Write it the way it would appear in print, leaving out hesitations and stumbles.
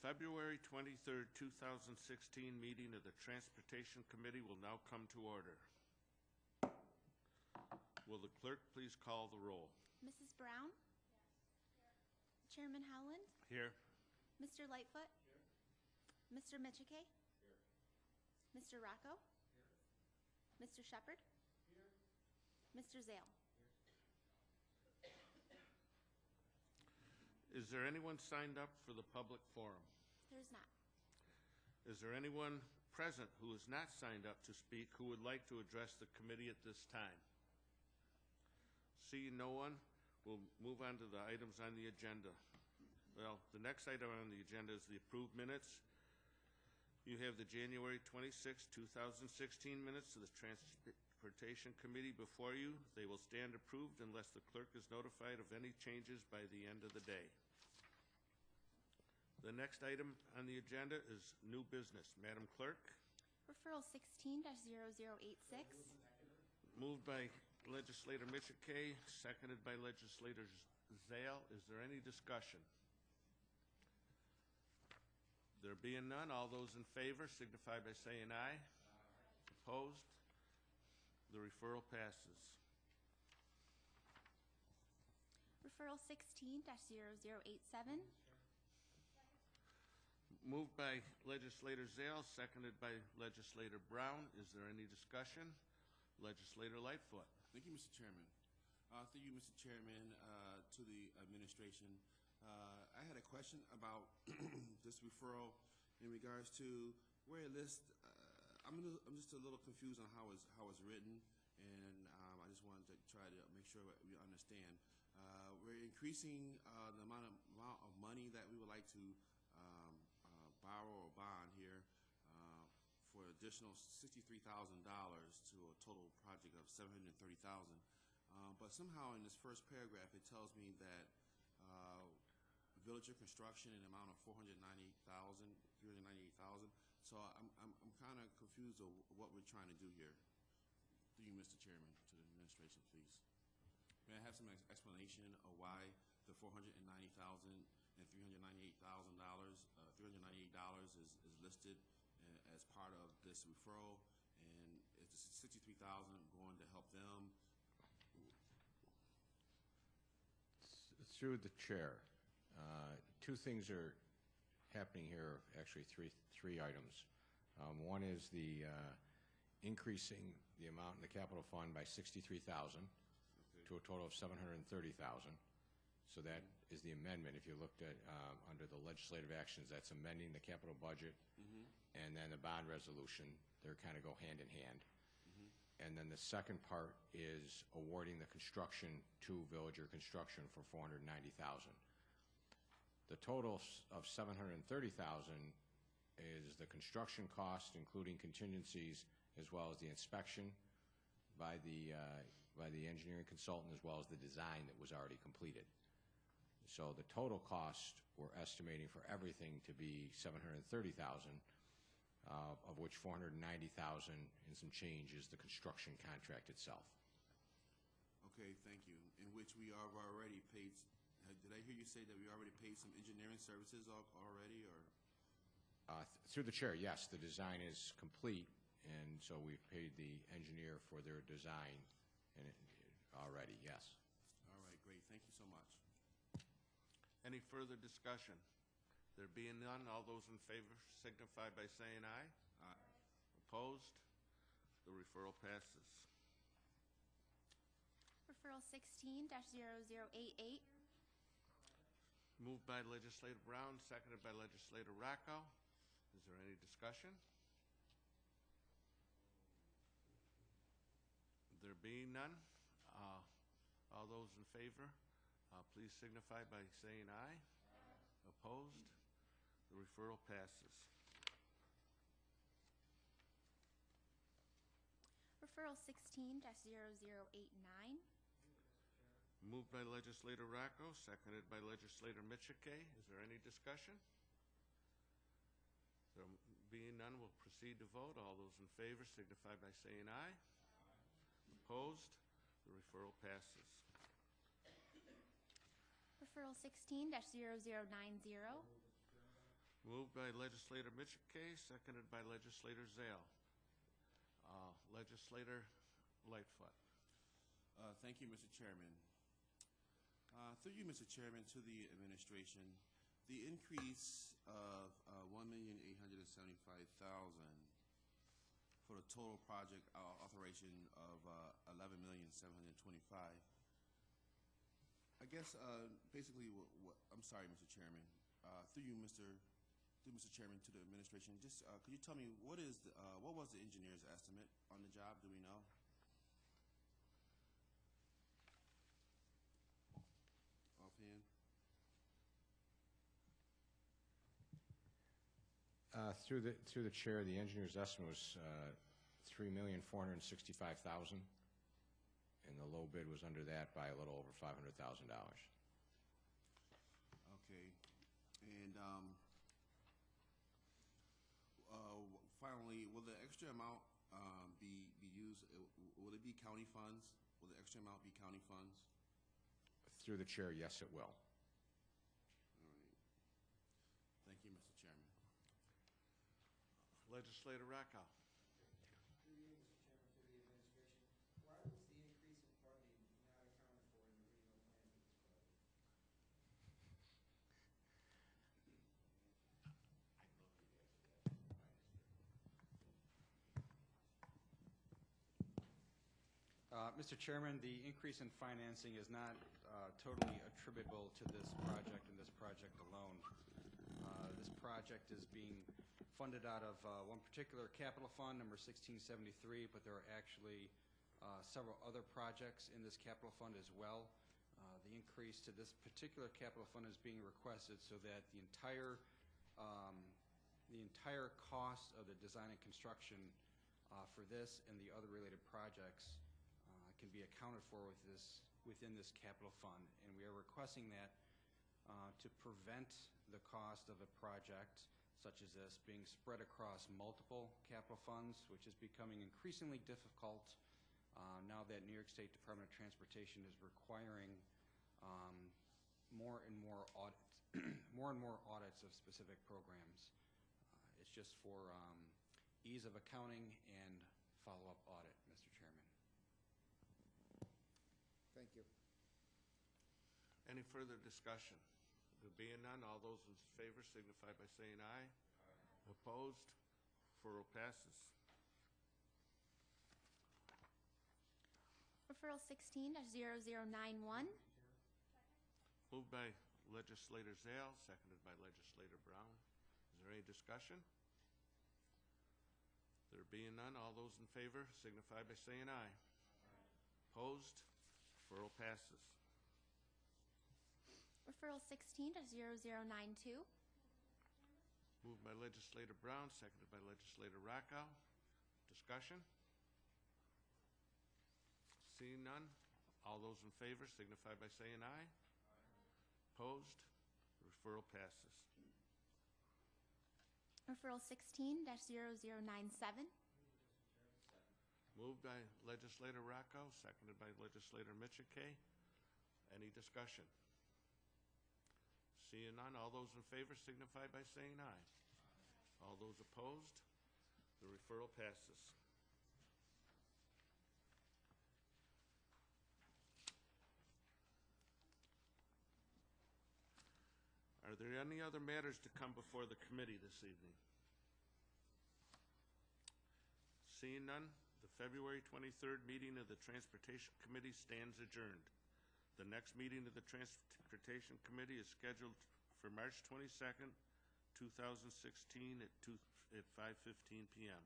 February 23rd, 2016 meeting of the Transportation Committee will now come to order. Will the clerk please call the roll? Mrs. Brown? Chairman Howland? Here. Mr. Lightfoot? Mr. Michike? Mr. Rocco? Mr. Shepard? Mr. Zale? Is there anyone signed up for the public forum? There's not. Is there anyone present who is not signed up to speak who would like to address the committee at this time? Seeing no one, we'll move on to the items on the agenda. Well, the next item on the agenda is the approved minutes. You have the January 26, 2016 minutes of the Transportation Committee before you. They will stand approved unless the clerk is notified of any changes by the end of the day. The next item on the agenda is new business. Madam Clerk. Referral 16-0086. Moved by Legislator Michike, seconded by Legislator Zale. Is there any discussion? There being none, all those in favor signify by saying aye. Opposed? The referral passes. Referral 16-0087. Moved by Legislator Zale, seconded by Legislator Brown. Is there any discussion? Legislator Lightfoot. Thank you, Mr. Chairman. Through you, Mr. Chairman, to the administration. I had a question about this referral in regards to where it lists. I'm just a little confused on how it's written, and I just wanted to try to make sure that we understand. We're increasing the amount of money that we would like to borrow or bond here for additional $63,000 to a total project of $730,000. But somehow in this first paragraph, it tells me that villager construction in the amount of $398,000. So I'm kind of confused of what we're trying to do here. Through you, Mr. Chairman, to the administration, please. May I have some explanation of why the $490,000 and $398,000, $398 is listed as part of this referral, and it's $63,000 going to help them? Through the chair, two things are happening here. Actually, three items. One is the increasing the amount in the capital fund by $63,000 to a total of $730,000. So that is the amendment. If you looked at under the legislative actions, that's amending the capital budget, and then the bond resolution. They kind of go hand in hand. And then the second part is awarding the construction to Villager Construction for $490,000. The total of $730,000 is the construction cost, including contingencies, as well as the inspection by the engineering consultant, as well as the design that was already completed. So the total cost we're estimating for everything to be $730,000. Of which $490,000 and some change is the construction contract itself. Okay, thank you. In which we have already paid. Did I hear you say that we already paid some engineering services already, or? Through the chair, yes. The design is complete, and so we've paid the engineer for their design already. Yes. All right, great. Thank you so much. Any further discussion? There being none, all those in favor signify by saying aye. Aye. Opposed? The referral passes. Referral 16-0088. Moved by Legislator Brown, seconded by Legislator Rocco. Is there any discussion? There being none, all those in favor, please signify by saying aye. Opposed? The referral passes. Referral 16-0089. Moved by Legislator Rocco, seconded by Legislator Michike. Is there any discussion? There being none, we'll proceed to vote. All those in favor signify by saying aye. Opposed? The referral passes. Referral 16-0090. Moved by Legislator Mitchell, seconded by Legislator Zale. Legislator Lightfoot. Thank you, Mr. Chairman. Through you, Mr. Chairman, to the administration, the increase of $1,875,000 for the total project authorization of $11,725,000. I guess basically, I'm sorry, Mr. Chairman. Through you, Mr. Chairman, to the administration, just could you tell me what was the engineer's estimate on the job? Do we know? Offhand. Through the chair, the engineer's estimate was $3,465,000, and the low bid was under that by a little over $500,000. Okay, and finally, will the extra amount be used? Will it be county funds? Will the extra amount be county funds? Through the chair, yes, it will. All right. Thank you, Mr. Chairman. Legislator Rackow. Through you, Mr. Chairman, to the administration, why was the increase in funding not accounted for in the regional plan for this project? Mr. Chairman, the increase in financing is not totally attributable to this project and this project alone. This project is being funded out of one particular capital fund, number 1673, but there are actually several other projects in this capital fund as well. The increase to this particular capital fund is being requested so that the entire cost of the design and construction for this and the other related projects can be accounted for within this capital fund, and we are requesting that to prevent the cost of a project such as this being spread across multiple capital funds, which is becoming increasingly difficult now that New York State Department of Transportation is requiring more and more audits of specific programs. It's just for ease of accounting and follow-up audit, Mr. Chairman. Thank you. Any further discussion? There being none, all those in favor signify by saying aye. Opposed? Referral passes. Referral 16-0091. Moved by Legislator Zale, seconded by Legislator Brown. Is there any discussion? There being none, all those in favor signify by saying aye. Opposed? Referral passes. Referral 16-0092. Moved by Legislator Brown, seconded by Legislator Rackow. Discussion? Seeing none, all those in favor signify by saying aye. Opposed? The referral passes. Referral 16-0097. Moved by Legislator Rackow, seconded by Legislator Mitchell. Any discussion? Seeing none, all those in favor signify by saying aye. All those opposed, the referral passes. Are there any other matters to come before the committee this evening? Seeing none, the February 23rd meeting of the Transportation Committee stands adjourned. The next meeting of the Transportation Committee is scheduled for March 22nd, 2016 at 5:15 p.m.